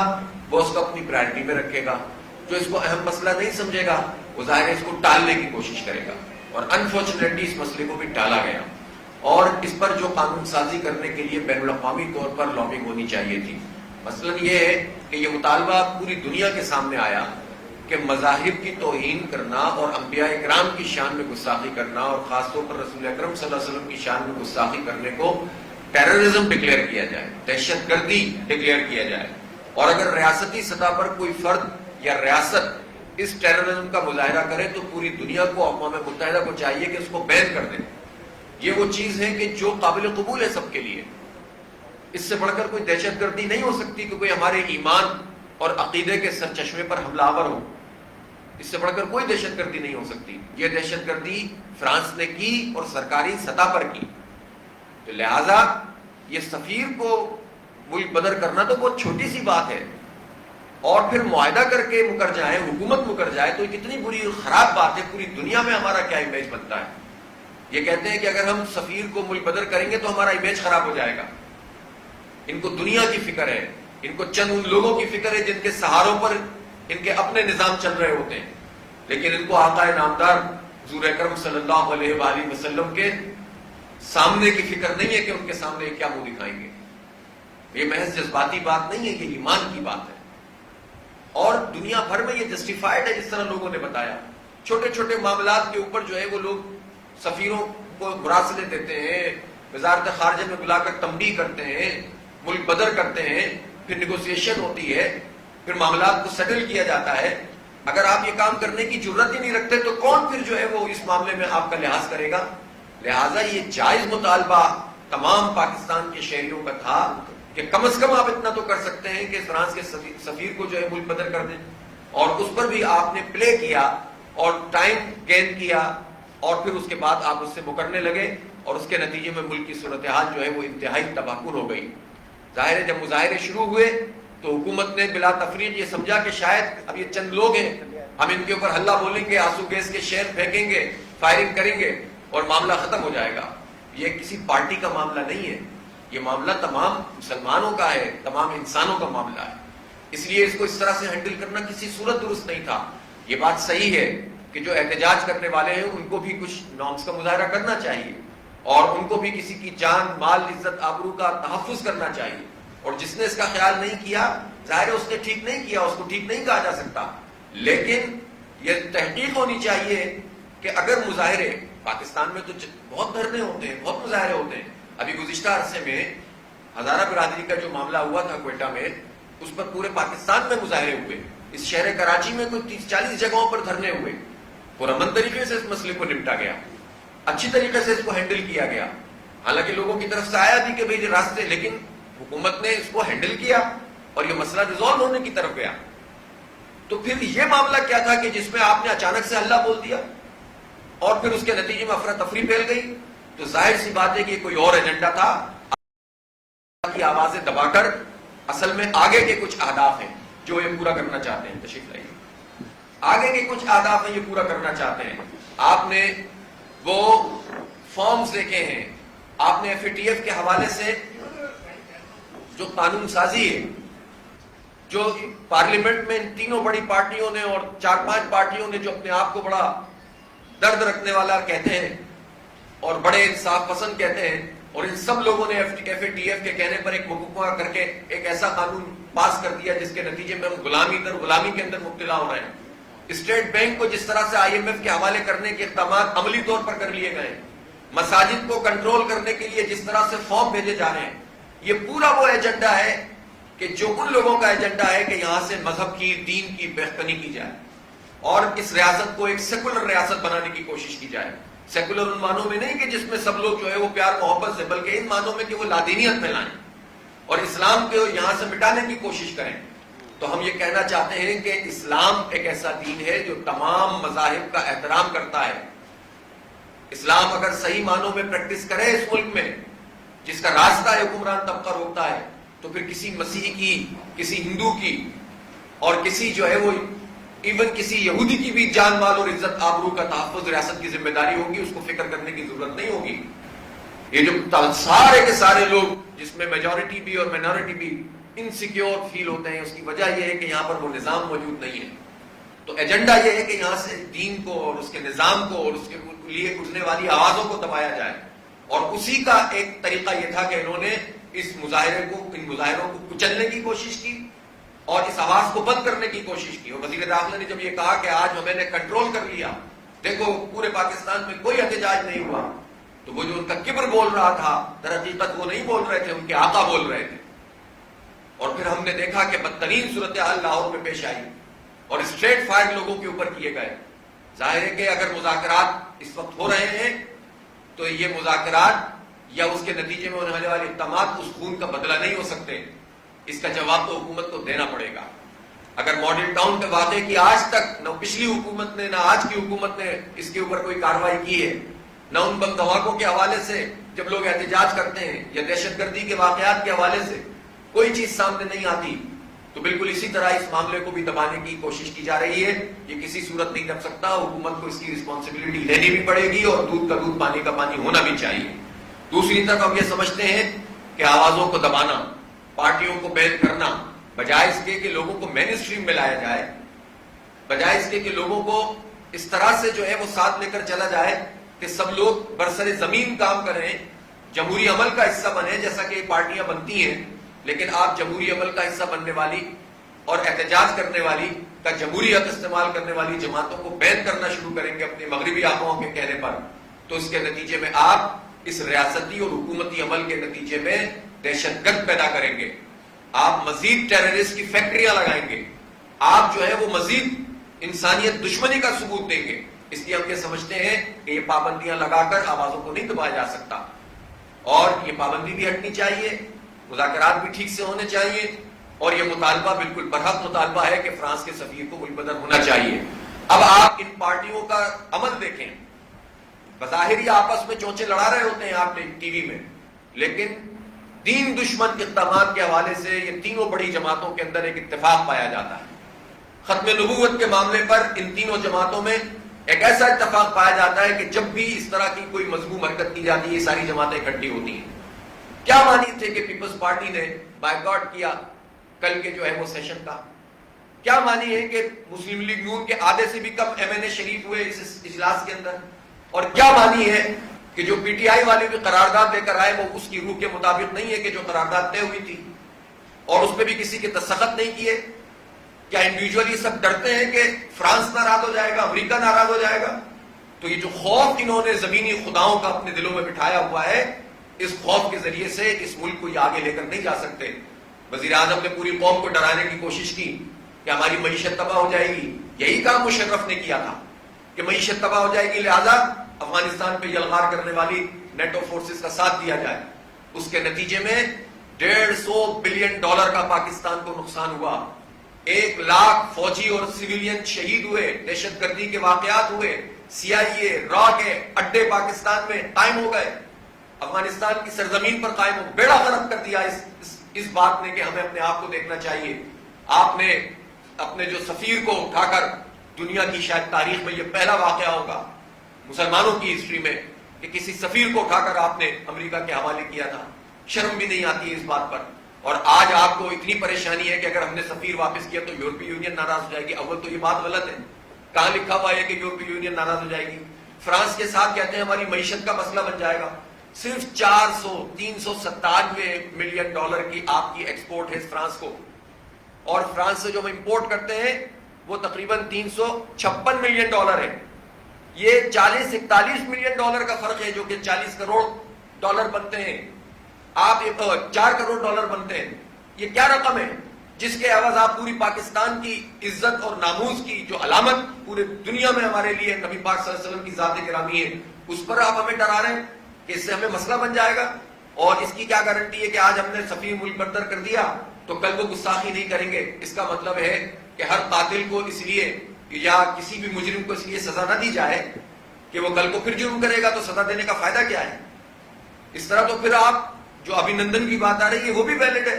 وہ اس کو اپنی پرائرٹی میں رکھے گا، جو اس کو اہم مسئلہ نہیں سمجھے گا وہ ظاہر ہے اس کو ٹالنے کی کوشش کرے گا. اور انفارچونیٹلی اس مسئلے کو بھی ٹالا گیا، اور اس پر جو قانون سازی کرنے کے لیے بین الاقوامی طور پر لابنگ ہونی چاہیے تھی. مثلا یہ ہے کہ یہ مطالبہ پوری دنیا کے سامنے آیا کہ مذاہب کی توہین کرنا اور انبیاء اکرام کی شان میں گستاخی کرنا اور خاص طور پر رسول اکرم صلی اللہ علیہ وسلم کی شان میں گستاخی کرنے کو ٹیررزم ڈکلیئر کیا جائے، دہشت گردی ڈکلیئر کیا جائے. اور اگر ریاستی سطح پر کوئی فرد یا ریاست اس ٹیررزم کا مظاہرہ کرے تو پوری دنیا کو، اقوام متحدہ کو چاہیے کہ اس کو بین کر دے. یہ وہ چیز ہے کہ جو قابل قبول ہے سب کے لیے. اس سے بڑھ کر کوئی دہشت گردی نہیں ہو سکتی کہ کوئی ہمارے ایمان اور عقیدے کے سرچشمے پر حملہ آور ہو. اس سے بڑھ کر کوئی دہشت گردی نہیں ہو سکتی. یہ دہشت گردی فرانس نے کی اور سرکاری سطح پر کی. تو لہذا یہ سفیر کو ملک بدر کرنا تو بہت چھوٹی سی بات ہے، اور پھر معاہدہ کر کے مکر جائے، حکومت مکر جائے تو یہ کتنی بری اور خراب بات ہے. پوری دنیا میں ہمارا کیا امیج بنتا ہے. یہ کہتے ہیں کہ اگر ہم سفیر کو ملک بدر کریں گے تو ہمارا امیج خراب ہو جائے گا. ان کو دنیا کی فکر ہے، ان کو چند ان لوگوں کی فکر ہے جن کے سہاروں پر ان کے اپنے نظام چل رہے ہوتے ہیں، لیکن ان کو آقا نامدار حضور اکرم صلی اللہ علیہ وآلہ وسلم کے سامنے کی فکر نہیں ہے کہ ان کے سامنے کیا منہ دکھائیں گے. یہ محض جذباتی بات نہیں ہے، یہ ایمان کی بات ہے. اور دنیا بھر میں یہ جسٹیفائڈ ہے جس طرح لوگوں نے بتایا. چھوٹے چھوٹے معاملات کے اوپر جو ہے وہ لوگ سفیروں کو مراسلے دیتے ہیں، وزارت خارجہ میں بلا کر تنبیہ کرتے ہیں، ملک بدر کرتے ہیں، پھر نیگوسیشن ہوتی ہے، پھر معاملات کو سیٹل کیا جاتا ہے. اگر آپ یہ کام کرنے کی جرت ہی نہیں رکھتے تو کون پھر جو ہے وہ اس معاملے میں آپ کا لحاظ کرے گا. لہٰذا یہ جائز مطالبہ تمام پاکستان کے شہریوں کا تھا کہ کم از کم آپ اتنا تو کر سکتے ہیں کہ فرانس کے سفیر کو جو ہے ملک بدر کر دیں. اور اس پر بھی آپ نے پلے کیا اور ٹائم گین کیا، اور پھر اس کے بعد آپ اس سے مکرنے لگے، اور اس کے نتیجے میں ملک کی صورتحال جو ہے وہ انتہائی تباہ کن ہو گئی. ظاہر ہے جب مظاہرے شروع ہوئے تو حکومت نے بلا تفریق یہ سمجھا کہ شاید اب یہ چند لوگ ہیں، ہم ان کے اوپر ہلہ بولیں گے، آنسو گیس کے شیل پھینکیں گے، فائرنگ کریں گے اور معاملہ ختم ہو جائے گا. یہ کسی پارٹی کا معاملہ نہیں ہے، یہ معاملہ تمام مسلمانوں کا ہے، تمام انسانوں کا معاملہ ہے. اس لیے اس کو اس طرح سے ہینڈل کرنا کسی صورت درست نہیں تھا. یہ بات صحیح ہے کہ جو احتجاج کرنے والے ہیں ان کو بھی کچھ نارمز کا مظاہرہ کرنا چاہیے، اور ان کو بھی کسی کی جان، مال، عزت، آبرو کا تحفظ کرنا چاہیے. اور جس نے اس کا خیال نہیں کیا ظاہر ہے اس نے ٹھیک نہیں کیا، اس کو ٹھیک نہیں کہا جا سکتا. لیکن یہ تحقیق ہونی چاہیے کہ اگر مظاہرے، پاکستان میں تو بہت دھرنے ہوتے ہیں، بہت مظاہرے ہوتے ہیں. ابھی گزشتہ عرصے میں ہزارہ برادری کا جو معاملہ ہوا تھا کوئٹہ میں، اس پر پورے پاکستان میں مظاہرے ہوئے. اس شہر کراچی میں کوئی 30-40 جگہوں پر دھرنے ہوئے. پرامن طریقے سے اس مسئلے کو نپٹا گیا، اچھی طریقے سے اس کو ہینڈل کیا گیا. حالانکہ لوگوں کی طرف سے آیا بھی کہ بھائی راستے، لیکن حکومت نے اس کو ہینڈل کیا اور یہ مسئلہ ریزالو ہونے کی طرف گیا. تو پھر یہ معاملہ کیا تھا کہ جس میں آپ نے اچانک سے ہلہ بول دیا اور پھر اس کے نتیجے میں افراتفری پھیل گئی. تو ظاہر سی بات ہے کہ کوئی اور ایجنڈا تھا کی آوازیں دبا کر اصل میں آگے کے کچھ اہداف ہیں جو یہ پورا کرنا چاہتے ہیں. تشریف لائیے. آگے کے کچھ اہداف ہیں یہ پورا کرنا چاہتے ہیں. آپ نے وہ فارمز دیکھے ہیں، آپ نے FATF کے حوالے سے جو قانون سازی ہے، جو پارلیمنٹ میں ان تینوں بڑی پارٹیوں نے اور 4-5 پارٹیوں نے جو اپنے آپ کو بڑا درد رکھنے والا کہتے ہیں اور بڑے انصاف پسند کہتے ہیں، اور ان سب لوگوں نے FATF کے کہنے پر ایک مقررہ کر کے ایک ایسا قانون پاس کر دیا جس کے نتیجے میں ہم غلامی کے اندر مبتلا ہو رہے ہیں. اسٹیٹ بینک کو جس طرح سے IMF کے حوالے کرنے کے اقدامات عملی طور پر کر لیے گئے، مساجد کو کنٹرول کرنے کے لیے جس طرح سے فارم بھیجے جا رہے ہیں، یہ پورا وہ ایجنڈا ہے کہ جو ان لوگوں کا ایجنڈا ہے کہ یہاں سے مذہب کی، دین کی بہتری کی جائے اور اس ریاست کو ایک سیکولر ریاست بنانے کی کوشش کی جائے. سیکولر ان معنوں میں نہیں کہ جس میں سب لوگ جو ہے وہ پیار محبت سے، بلکہ ان معنوں میں کہ وہ لادینیت پھیلائیں اور اسلام کو یہاں سے مٹانے کی کوشش کریں. تو ہم یہ کہنا چاہتے ہیں کہ اسلام ایک ایسا دین ہے جو تمام مذاہب کا احترام کرتا ہے، اسلام اگر صحیح معنوں میں پریکٹس کرے اس ملک میں، جس کا راستہ ہے حکمران طبقہ روکتا ہے، تو پھر کسی مسیح کی، کسی ہندو کی، اور کسی جو ہے وہ ایون کسی یہودی کی بھی جان مال اور عزت آبرو کا تحفظ ریاست کی ذمہ داری ہوگی، اس کو فکر کرنے کی ضرورت نہیں ہوگی۔ یہ جو سارے کے سارے لوگ، جس میں میجورٹی بھی اور مائنورٹی بھی انسیکیور فیل ہوتے ہیں، اس کی وجہ یہ ہے کہ یہاں پر وہ نظام موجود نہیں ہے۔ تو ایجنڈا یہ ہے کہ یہاں سے دین کو اور اس کے نظام کو اور اس کے لیے اٹھنے والی آوازوں کو دبایا جائے، اور اسی کا ایک طریقہ یہ تھا کہ انہوں نے اس مظاہرے کو، ان مظاہروں کو کچلنے کی کوشش کی اور اس آواز کو بند کرنے کی کوشش کی۔ اور وزیر داخلہ نے جب یہ کہا کہ آج ہمیں نے کنٹرول کر لیا، دیکھو پورے پاکستان میں کوئی احتجاج نہیں ہوا، تو وہ جو ان کا کبر بول رہا تھا، در حقیقت وہ نہیں بول رہے تھے، ان کے آقا بول رہے تھے۔ اور پھر ہم نے دیکھا کہ بدترین صورتحال لاہور میں پیش آئی اور اسٹریٹ فائر لوگوں کے اوپر کیے گئے۔ ظاہر ہے کہ اگر مذاکرات اس وقت ہو رہے ہیں تو یہ مذاکرات یا اس کے نتیجے میں ہونے والے اقدامات اس خون کا بدلہ نہیں ہو سکتے، اس کا جواب تو حکومت کو دینا پڑے گا۔ اگر ماڈل ٹاؤن کے واقعے کی آج تک نہ پچھلی حکومت نے نہ آج کی حکومت نے اس کے اوپر کوئی کارروائی کی ہے، نہ ان بم دھماکوں کے حوالے سے جب لوگ احتجاج کرتے ہیں یا دہشت گردی کے واقعات کے حوالے سے کوئی چیز سامنے نہیں آتی، تو بالکل اسی طرح اس معاملے کو بھی دبانے کی کوشش کی جا رہی ہے۔ یہ کسی صورت نہیں دب سکتا، حکومت کو اس کی رسپانسبلٹی لینی بھی پڑے گی اور دودھ کا دودھ پانی کا پانی ہونا بھی چاہیے۔ دوسری طرف ہم یہ سمجھتے ہیں کہ آوازوں کو دبانا، پارٹیوں کو بین کرنا، بجائے اس کے کہ لوگوں کو مین اسٹریم میں لایا جائے، بجائے اس کے کہ لوگوں کو اس طرح سے جو ہے وہ ساتھ لے کر چلا جائے کہ سب لوگ برسر زمین کام کریں، جمہوری عمل کا حصہ بنے، جیسا کہ پارٹیاں بنتی ہیں، لیکن آپ جمہوری عمل کا حصہ بننے والی اور احتجاج کرنے والی کا جمہوری حق استعمال کرنے والی جماعتوں کو بین کرنا شروع کریں گے اپنے مغربی آقاؤں کے کہنے پر، تو اس کے نتیجے میں آپ اس ریاستی اور حکومتی عمل کے نتیجے میں دہشت گرد پیدا کریں گے، آپ مزید ٹیررسٹ کی فیکٹریاں لگائیں گے، آپ جو ہے وہ مزید انسانیت دشمنی کا ثبوت دیں گے۔ اس لیے ہم یہ سمجھتے ہیں کہ یہ پابندیاں لگا کر آوازوں کو نہیں دبایا جا سکتا، اور یہ پابندی بھی ہٹنی چاہیے، مذاکرات بھی ٹھیک سے ہونے چاہیے، اور یہ مطالبہ بالکل برحق مطالبہ ہے کہ فرانس کے سفیر کو ملک بدر ہونا چاہیے۔ اب آپ ان پارٹیوں کا عمل دیکھیں، بظاہر یہ آپس میں چونچے لڑا رہے ہوتے ہیں آپ ٹی وی میں، لیکن دین دشمن اقدامات کے حوالے سے یہ تینوں بڑی جماعتوں کے اندر ایک اتفاق پایا جاتا ہے۔ ختم نبوت کے معاملے پر ان تینوں جماعتوں میں ایک ایسا اتفاق پایا جاتا ہے کہ جب بھی اس طرح کی کوئی مذموم حرکت کی جاتی ہے، یہ ساری جماعتیں اکٹھی ہوتی ہیں۔ کیا مانی تھے کہ پیپلز پارٹی نے بائیکاٹ کیا کل کے جو ہے وہ سیشن کا؟ کیا مانی ہے کہ مسلم لیگ نون کے آدھے سے بھی کم ایم این اے شریف ہوئے اس اجلاس کے اندر؟ اور کیا مانی ہے کہ جو پی ٹی آئی والے بھی قرارداد لے کر آئے وہ اس کی روح کے مطابق نہیں ہے کہ جو قرارداد طے ہوئی تھی، اور اس پہ بھی کسی کے دستخط نہیں کیے؟ کیا انڈیویجولی سب ڈرتے ہیں کہ فرانس ناراض ہو جائے گا، امریکہ ناراض ہو جائے گا؟ تو یہ جو خوف انہوں نے زمینی خداؤں کا اپنے دلوں میں بٹھایا ہوا ہے، اس خوف کے ذریعے سے اس ملک کو یہ آگے لے کر نہیں جا سکتے۔ وزیر اعظم نے پوری قوم کو ڈرانے کی کوشش کی کہ ہماری معیشت تباہ ہو جائے گی، یہی کام مشرف نے کیا تھا کہ معیشت تباہ ہو جائے گی، لہذا افغانستان پہ یلغار کرنے والی نیٹو فورسز کا ساتھ دیا جائے۔ اس کے نتیجے میں $150 بلین کا پاکستان کو نقصان ہوا، 1 لاکھ فوجی اور سویلین شہید ہوئے، دہشت گردی کے واقعات ہوئے، سی آئی اے را کے اڈے پاکستان میں قائم ہو گئے، افغانستان کی سرزمین پر قائم ہو، بیڑا غرق کر دیا اس بات نے کہ ہمیں اپنے آپ کو دیکھنا چاہیے۔ آپ نے اپنے جو سفیر کو اٹھا کر، دنیا کی شاید تاریخ میں یہ پہلا واقعہ ہوگا مسلمانوں کی ہسٹری میں کہ کسی سفیر کو اٹھا کر آپ نے امریکہ کے حوالے کیا تھا، شرم بھی نہیں آتی ہے اس بات پر۔ اور آج آپ کو اتنی پریشانی ہے کہ اگر ہم نے سفیر واپس کیا تو یورپی یونین ناراض ہو جائے گی۔ اول تو یہ بات غلط ہے، کہاں لکھا ہوا ہے کہ یورپی یونین ناراض ہو جائے گی؟ فرانس کے ساتھ کہتے ہیں ہماری معیشت کا مسئلہ بن جائے گا۔ صرف $397 ملین کی آپ کی ایکسپورٹ ہے فرانس کو، اور فرانس سے جو ہم امپورٹ کرتے ہیں وہ تقریباً $356 ملین ہے۔ یہ $40-41 ملین کا فرق ہے، جو کہ $40 کروڑ بنتے ہیں، آپ $4 کروڑ بنتے ہیں۔ یہ کیا رقم ہے جس کے عوض آپ پوری پاکستان کی عزت اور ناموز کی جو علامت پورے دنیا میں ہمارے لیے نبی پاک صلی اللہ علیہ وسلم کی ذات گرامی ہے، اس پر آپ ہمیں ڈرا رہے ہیں کہ اس سے ہمیں مسئلہ بن جائے گا؟ اور اس کی کیا گارنٹی ہے کہ آج ہم نے سفیر ملک برتر کر دیا تو کل کو گستاخی نہیں کریں گے؟ اس کا مطلب ہے کہ ہر قاتل کو اس لیے یا کسی بھی مجرم کو اس لیے سزا نہ دی جائے کہ وہ کل کو پھر جرم کرے گا تو سزا دینے کا فائدہ کیا ہے؟ اس طرح تو پھر آپ جو ابھینندن کی بات آ رہی ہے وہ بھی ویلڈ ہے.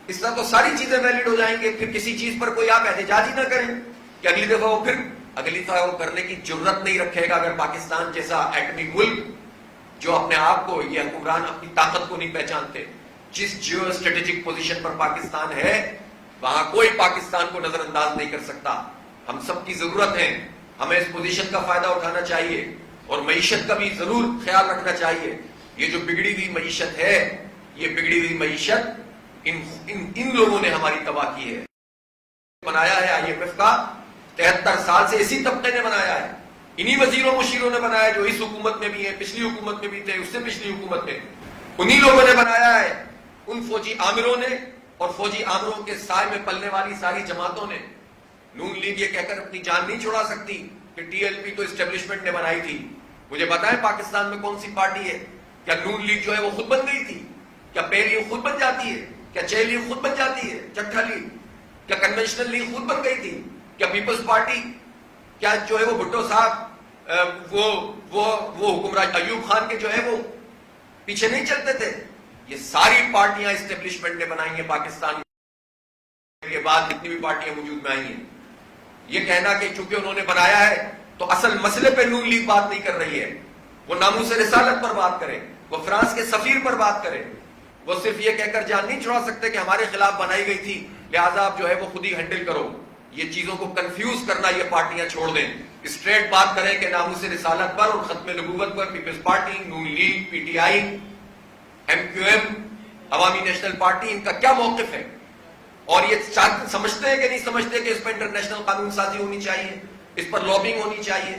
اس طرح تو ساری چیزیں ویلڈ ہو جائیں گے. پھر کسی چیز پر کوئی آپ احتجاج ہی نہ کریں کہ اگلی دفعہ وہ کرنے کی جرت نہیں رکھے گا. اگر پاکستان جیسا ایٹمی ملک جو اپنے آپ کو یہ حکمران اپنی طاقت کو نہیں پہچانتے, جس جیو اسٹریٹجک پوزیشن پر پاکستان ہے وہاں کوئی پاکستان کو نظر انداز نہیں کر سکتا. ہم سب کی ضرورت ہے, ہمیں اس پوزیشن کا فائدہ اٹھانا چاہیے اور معیشت کا بھی ضرور خیال رکھنا چاہیے. یہ جو بگڑی ہوئی معیشت ہے, یہ بگڑی ہوئی معیشت ان لوگوں نے ہماری تباہ کی ہے. بنایا ہے آئی ایم ایف کا 73 سال سے اسی طبقے نے بنایا ہے, انہی وزیروں مشیروں نے بنایا ہے جو اس حکومت میں بھی ہیں, پچھلی حکومت میں بھی تھے, اس سے پچھلی حکومت میں انہی لوگوں نے بنایا ہے. ان فوجی آمروں نے اور فوجی آمروں کے سائے میں پلنے والی ساری جماعتوں نے. نون لیگ یہ کہہ کر اپنی جان نہیں چھڑا سکتی کہ ٹی ایل پی تو اسٹیبلشمنٹ نے بنائی تھی. مجھے پتا ہے پاکستان میں کون سی پارٹی ہے. کیا نون لیگ جو ہے وہ خود بن گئی تھی؟ کیا پے لیگ خود بن جاتی ہے؟ کیا چھ لیگ خود بن جاتی ہے؟ چٹھا لیگ کیا کنونشنل لیگ خود بن گئی تھی؟ کیا پیپلز پارٹی کیا جو ہے وہ بھٹو صاحب وہ حکمراں ایوب خان کے جو ہے وہ پیچھے نہیں چلتے تھے؟ یہ ساری پارٹیاں اسٹیبلشمنٹ نے بنائی ہیں پاکستان کے بعد جتنی بھی پارٹیاں وجود میں آئی ہیں. یہ کہنا کہ چونکہ انہوں نے بنایا ہے تو اصل مسئلے پہ نون لیگ بات نہیں کر رہی ہے. وہ ناموس رسالت پر بات کرے, وہ فرانس کے سفیر پر بات کرے. وہ صرف یہ کہہ کر جان نہیں چھڑا سکتے کہ ہمارے خلاف بنائی گئی تھی لہذا آپ جو ہے وہ خود ہی ہینڈل کرو. یہ چیزوں کو کنفیوز کرنا یہ پارٹیاں چھوڑ دیں. اسٹریٹ بات کریں کہ ناموس رسالت پر اور ختم نبوت پر Peoples Party, Noon League, P T I, M Q M, Awami National Party, ان کا کیا موقف ہے. اور یہ سمجھتے ہیں کہ نہیں سمجھتے کہ اس پر انٹرنیشنل قانون سازی ہونی چاہیے, اس پر لابنگ ہونی چاہیے,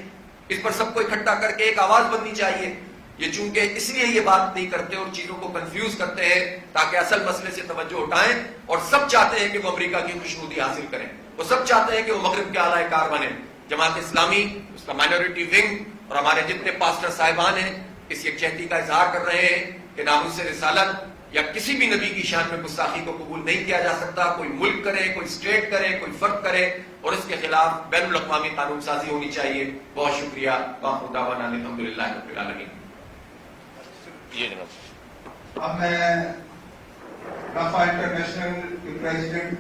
اس پر سب کو اکٹھا کر کے ایک آواز بننی چاہیے. یہ چونکہ اس لیے یہ بات نہیں کرتے اور چیزوں کو کنفیوز کرتے ہیں تاکہ اصل مسئلے سے توجہ ہٹائیں. اور سب چاہتے ہیں کہ وہ امریکہ کی خوشنودی حاصل کریں, وہ سب چاہتے ہیں کہ وہ مغرب کے اعلی کار بنیں. جماعت اسلامی, اس کا مائنورٹی ونگ اور ہمارے جتنے پاسٹر صاحبان ہیں اس یکجہتی کا اظہار کر رہے ہیں کہ ناموس رسالت یا کسی بھی نبی کی شان میں گستاخی کو قبول نہیں کیا جا سکتا. کوئی ملک کرے, کوئی اسٹیٹ کرے, کوئی فرد کرے اور اس کے خلاف بین الاقوامی قانون سازی ہونی چاہیے. بہت شکریہ. وآخر دعوانا الحمدللہ رب العالمین. اب میں رفا انٹرنیشنل کے پریزیڈنٹ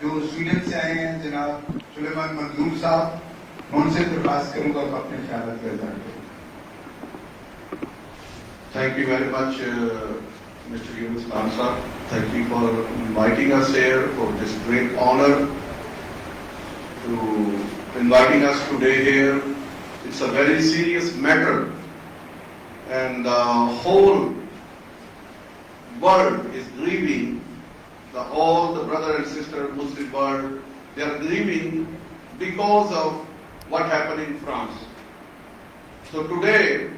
جو سویڈن سے آئے ہیں جناب سلیمان منظور صاحب, میں ان سے درخواست کروں گا کہ اپنے خیالات کا اظہار کریں. Thank you very much, Mr. Yunus Khan sir. Thank you for inviting us here, for this great honor to inviting us today here. It's a very serious matter, and the whole world is grieving. All the brother and sister Muslim world, they are grieving because of what happened in France. So today,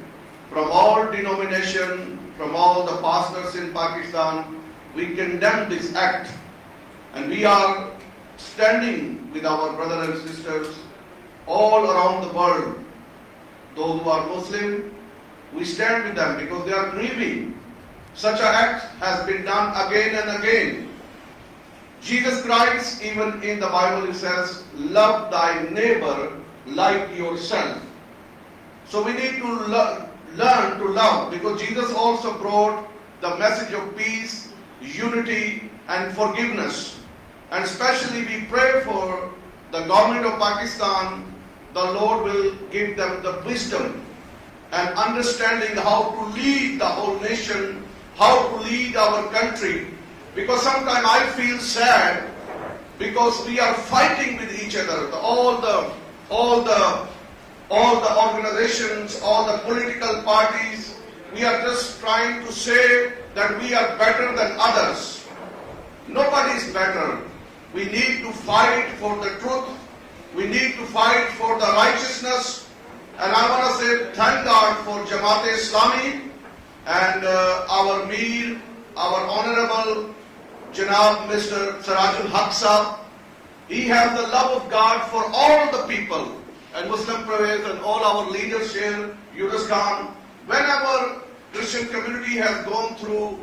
from all denomination, from all the pastors in Pakistan, we condemn this act, and we are standing with our brothers and sisters all around the world. Those who are Muslim, we stand with them because they are grieving. Such an act has been done again and again. Jesus Christ, even in the Bible, it says, love thy neighbor like yourself. So we need to learn to love, because Jesus also brought the message of peace, unity and forgiveness. And especially we pray for the government of Pakistan. The Lord will give them the wisdom and understanding how to lead the whole nation, how to lead our country. Because sometimes I feel sad because we are fighting with each other. All the organizations, all the political parties, we are just trying to say that we are better than others. Nobody is better. We need to fight for the truth. We need to fight for the righteousness. And I want to say thank God for Jamaat Islami and our Mir, our Honorable Janab Mr. Sirajul Haq Sahab. He has the love of God for all the people. And Muslim Pervez and all our leaders here, Yunus Khan, whenever Christian community has gone through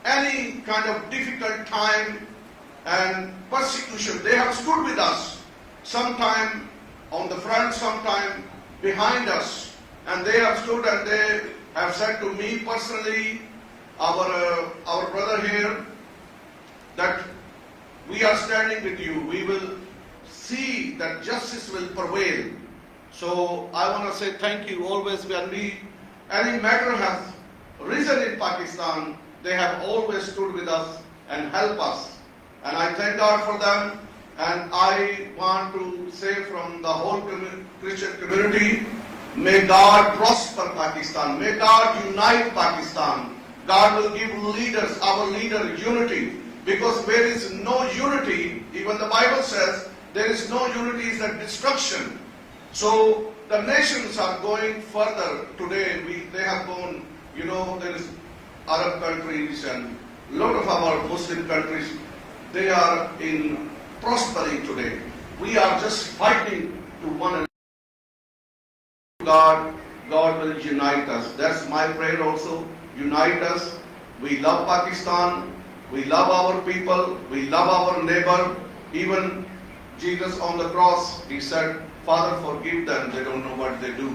any kind of difficult time and persecution, they have stood with us, sometime on the front, sometime behind us. and they have stood and they have said to me personally, our brother here, that we are standing with you. We will see that justice will prevail. So I want to say thank you. Always when any matter has risen in Pakistan, they have always stood with us and helped us. And I thank God for them. And I want to say from the whole Christian community, may God prosper Pakistan. May God unite Pakistan. God will give leaders, our leader, unity. Because where is no unity, even the Bible says, there is no unity is a destruction. So the nations are going further today. They have gone, there is Arab countries and a lot of our Muslim countries, they are in prospering today. We are just fighting to one another. God will unite us. That's my prayer also. Unite us. We love Pakistan. We love our people. We love our neighbor. Even Jesus on the cross, he said, Father, forgive them. They don't know what they do.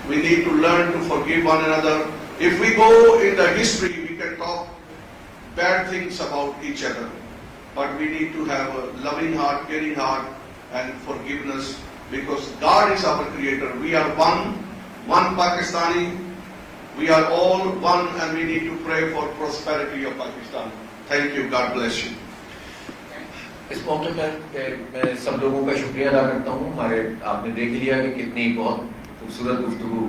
We need to learn to forgive one another. If we go in the history, we can talk bad things about each other. But we need to have a loving heart, caring heart, and forgiveness, because God is our creator. We are one Pakistani. We are all one, and we need to pray for prosperity of Pakistan. Thank you. God bless you. اس موقع پر میں سب لوگوں کا شکریہ ادا کرتا ہوں. آپ نے دیکھ لیا کہ کتنی بہت خوبصورت گفتگو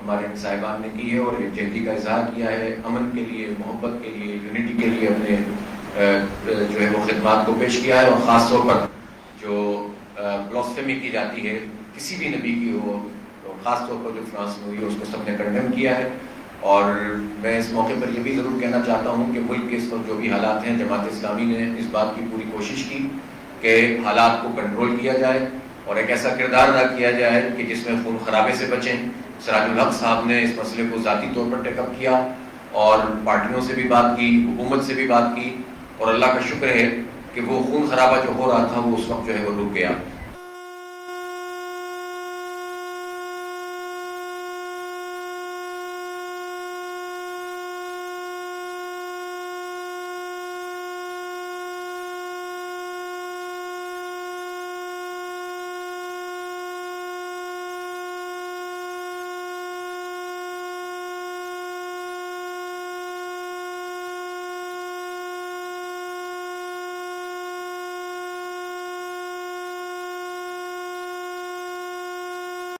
ہمارے صاحبان نے کی ہے اور یکجہتی کا اظہار کیا ہے. امن کے لیے, محبت کے لیے, یونٹی کے لیے اپنے جو ہے وہ خدمات کو پیش کیا ہے. اور خاص طور پر جو بلاسفیمی کی جاتی ہے کسی بھی نبی کی ہو, خاص طور پر جو فرانس میں ہوئی ہے, اس کو سب نے کنڈیم کیا ہے. اور میں اس موقع پر یہ بھی ضرور کہنا چاہتا ہوں کہ ملک کے اس وقت جو بھی حالات ہیں, جماعت اسلامی نے اس بات کی پوری کوشش کی کہ حالات کو کنٹرول کیا جائے اور ایک ایسا کردار ادا کیا جائے کہ جس میں خون خرابے سے بچیں. سراج الحق صاحب نے اس مسئلے کو ذاتی طور پر ٹیک اپ کیا اور پارٹیوں سے بھی بات کی, حکومت سے بھی بات کی, اور اللہ کا شکر ہے کہ وہ خون خرابہ جو ہو رہا تھا وہ اس وقت جو ہے وہ رک گیا.